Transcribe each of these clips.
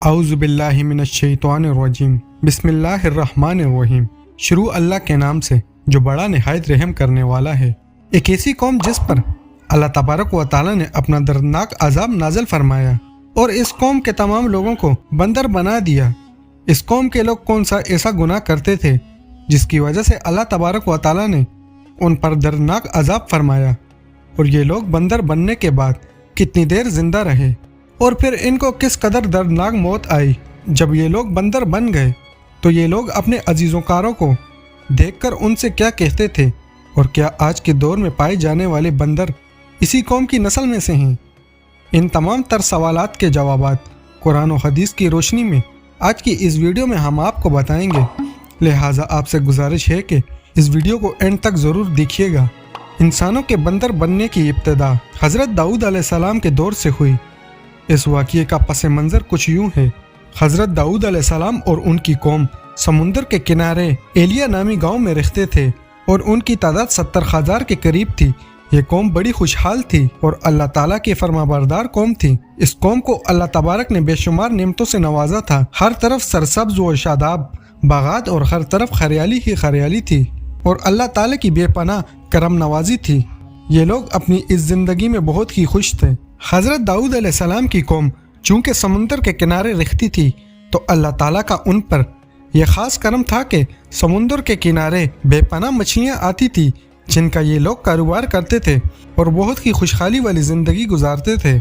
اعوذ باللہ من الشیطان الرجیم بسم اللہ الرحمن الرحیم۔ شروع اللہ کے نام سے جو بڑا نہایت رحم کرنے والا ہے۔ ایک ایسی قوم جس پر اللہ تبارک و تعالی نے اپنا دردناک عذاب نازل فرمایا اور اس قوم کے تمام لوگوں کو بندر بنا دیا۔ اس قوم کے لوگ کون سا ایسا گناہ کرتے تھے جس کی وجہ سے اللہ تبارک و تعالی نے ان پر دردناک عذاب فرمایا، اور یہ لوگ بندر بننے کے بعد کتنی دیر زندہ رہے، اور پھر ان کو کس قدر دردناک موت آئی۔ جب یہ لوگ بندر بن گئے تو یہ لوگ اپنے عزیزوں کاروں کو دیکھ کر ان سے کیا کہتے تھے، اور کیا آج کے دور میں پائے جانے والے بندر اسی قوم کی نسل میں سے ہیں؟ ان تمام تر سوالات کے جوابات قرآن و حدیث کی روشنی میں آج کی اس ویڈیو میں ہم آپ کو بتائیں گے، لہٰذا آپ سے گزارش ہے کہ اس ویڈیو کو اینڈ تک ضرور دیکھیے گا۔ انسانوں کے بندر بننے کی ابتدا حضرت داؤد علیہ السلام کے دور سے ہوئی۔ اس واقعے کا پس منظر کچھ یوں ہے۔ حضرت داؤد علیہ السلام اور ان کی قوم سمندر کے کنارے ایلیا نامی گاؤں میں رہتے تھے، اور ان کی تعداد 70,000 کے قریب تھی۔ یہ قوم بڑی خوشحال تھی اور اللہ تعالیٰ کی فرمانبردار قوم تھی۔ اس قوم کو اللہ تبارک نے بے شمار نعمتوں سے نوازا تھا۔ ہر طرف سرسبز و شاداب باغات اور ہر طرف ہریالی ہی ہریالی تھی، اور اللہ تعالیٰ کی بے پناہ کرم نوازی تھی۔ یہ لوگ اپنی اس زندگی میں بہت ہی خوش تھے۔ حضرت داؤد علیہ السلام کی قوم چونکہ سمندر کے کنارے رہتی تھی تو اللہ تعالیٰ کا ان پر یہ خاص کرم تھا کہ سمندر کے کنارے بے پناہ مچھلیاں آتی تھی جن کا یہ لوگ کاروبار کرتے تھے اور بہت ہی خوشحالی والی زندگی گزارتے تھے۔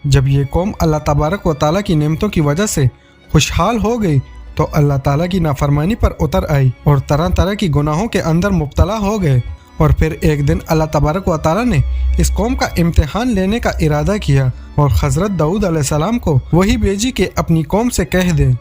جب یہ قوم اللہ تبارک و تعالیٰ کی نعمتوں کی وجہ سے خوشحال ہو گئی تو اللہ تعالیٰ کی نافرمانی پر اتر آئی اور طرح طرح کی گناہوں کے اندر مبتلا ہو گئے۔ اور پھر ایک دن اللہ تبارک و تعالیٰ نے اس قوم کا امتحان لینے کا ارادہ کیا، اور حضرت داؤد علیہ السلام کو وہی بھیجی کہ اپنی قوم سے کہہ دیں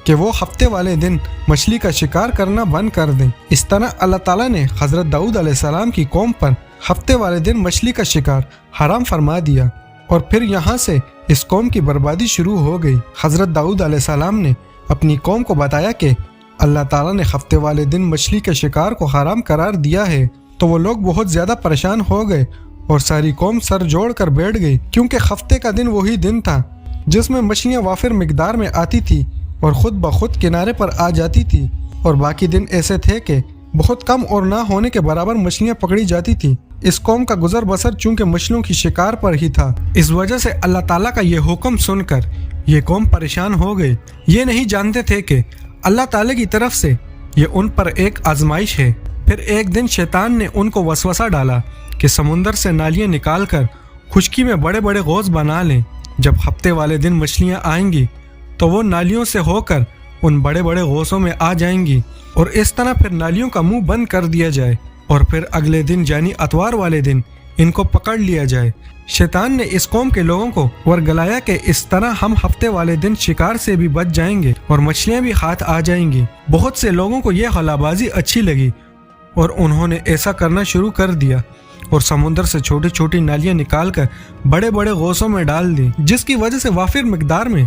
کہ وہ ہفتے والے دن مچھلی کا شکار کرنا بند کر دیں۔ اس طرح اللہ تعالیٰ نے حضرت داؤد علیہ السلام کی قوم پر ہفتے والے دن مچھلی کا شکار حرام فرما دیا، اور پھر یہاں سے اس قوم کی بربادی شروع ہو گئی۔ حضرت داؤد علیہ السلام نے اپنی قوم کو بتایا کہ اللہ تعالیٰ نے ہفتے والے دن مچھلی کے شکار کو حرام قرار دیا ہے، تو وہ لوگ بہت زیادہ پریشان ہو گئے اور ساری قوم سر جوڑ کر بیٹھ گئی، کیونکہ ہفتے کا دن وہی دن تھا جس میں مچھلیاں وافر مقدار میں آتی تھی اور خود بخود کنارے پر آ جاتی تھی، اور باقی دن ایسے تھے کہ بہت کم اور نہ ہونے کے برابر مچھلیاں پکڑی جاتی تھی۔ اس قوم کا گزر بسر چونکہ مچھلیوں کی شکار پر ہی تھا، اس وجہ سے اللہ تعالیٰ کا یہ حکم سن کر یہ قوم پریشان ہو گئی۔ یہ نہیں جانتے تھے کہ اللہ تعالیٰ کی طرف سے یہ ان پر ایک آزمائش ہے۔ پھر ایک دن شیطان نے ان کو وسوسہ ڈالا کہ سمندر سے نالیاں نکال کر خشکی میں بڑے بڑے غوص بنا لیں۔ جب ہفتے والے دن مچھلیاں آئیں گی تو وہ نالیوں سے ہو کر ان بڑے بڑے غوصوں میں آ جائیں گی، اور اس طرح پھر نالیوں کا منہ بند کر دیا جائے، اور پھر اگلے دن یعنی اتوار والے دن ان کو پکڑ لیا جائے۔ شیطان نے اس قوم کے لوگوں کو ورگلایا کہ اس طرح ہم ہفتے والے دن شکار سے بھی بچ جائیں گے اور مچھلیاں بھی ہاتھ آ جائیں گی۔ بہت سے لوگوں کو یہ ہلا بازی اچھی لگی اور انہوں نے ایسا کرنا شروع کر دیا، اور سمندر سے چھوٹی چھوٹی نالیاں نکال کر بڑے بڑے غوصوں میں ڈال دی، جس کی وجہ سے وافر مقدار میں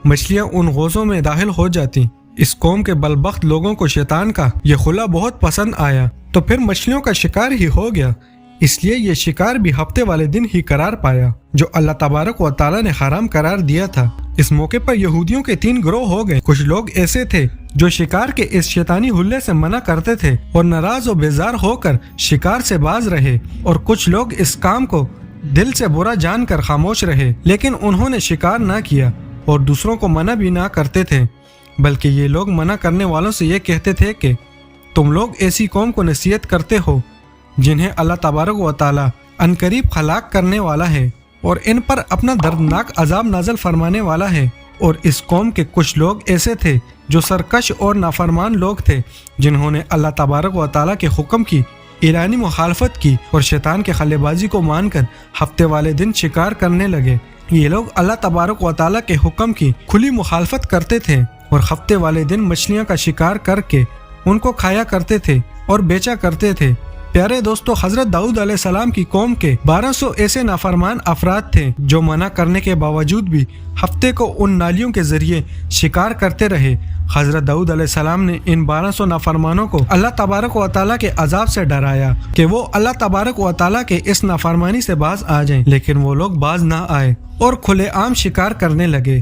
مچھلیاں ان غوصوں میں داخل ہو جاتی۔ اس قوم کے بلبخت لوگوں کو شیطان کا یہ خلا بہت پسند آیا، تو پھر مچھلیوں کا شکار ہی ہو گیا۔ اس لیے یہ شکار بھی ہفتے والے دن ہی قرار پایا جو اللہ تبارک و تعالیٰ نے حرام قرار دیا تھا۔ اس موقع پر یہودیوں کے 3 گروہ ہو گئے۔ کچھ لوگ ایسے تھے جو شکار کے اس شیطانی حلے سے منع کرتے تھے اور ناراض و بیزار ہو کر شکار سے باز رہے، اور کچھ لوگ اس کام کو دل سے برا جان کر خاموش رہے، لیکن انہوں نے شکار نہ کیا اور دوسروں کو منع بھی نہ کرتے تھے، بلکہ یہ لوگ منع کرنے والوں سے یہ کہتے تھے کہ تم لوگ ایسی قوم کو نصیحت کرتے ہو جنہیں اللہ تبارک و تعالیٰ عنقریب ہلاک کرنے والا ہے اور ان پر اپنا دردناک عذاب نازل فرمانے والا ہے۔ اور اس قوم کے کچھ لوگ ایسے تھے جو سرکش اور نافرمان لوگ تھے، جنہوں نے اللہ تبارک و تعالیٰ کے حکم کی اعلانی مخالفت کی اور شیطان کے خلے بازی کو مان کر ہفتے والے دن شکار کرنے لگے۔ یہ لوگ اللہ تبارک و تعالیٰ کے حکم کی کھلی مخالفت کرتے تھے اور ہفتے والے دن مچھلیاں کا شکار کر کے ان کو کھایا کرتے تھے اور بیچا کرتے تھے۔ پیارے دوستو، حضرت داؤد علیہ السلام کی قوم کے 1200 ایسے نافرمان افراد تھے جو منع کرنے کے باوجود بھی ہفتے کو ان نالیوں کے ذریعے شکار کرتے رہے۔ حضرت داؤد علیہ السلام نے ان 1200 نافرمانوں کو اللہ تبارک و تعالیٰ کے عذاب سے ڈرایا کہ وہ اللہ تبارک و تعالیٰ کے اس نافرمانی سے باز آ جائیں، لیکن وہ لوگ باز نہ آئے اور کھلے عام شکار کرنے لگے۔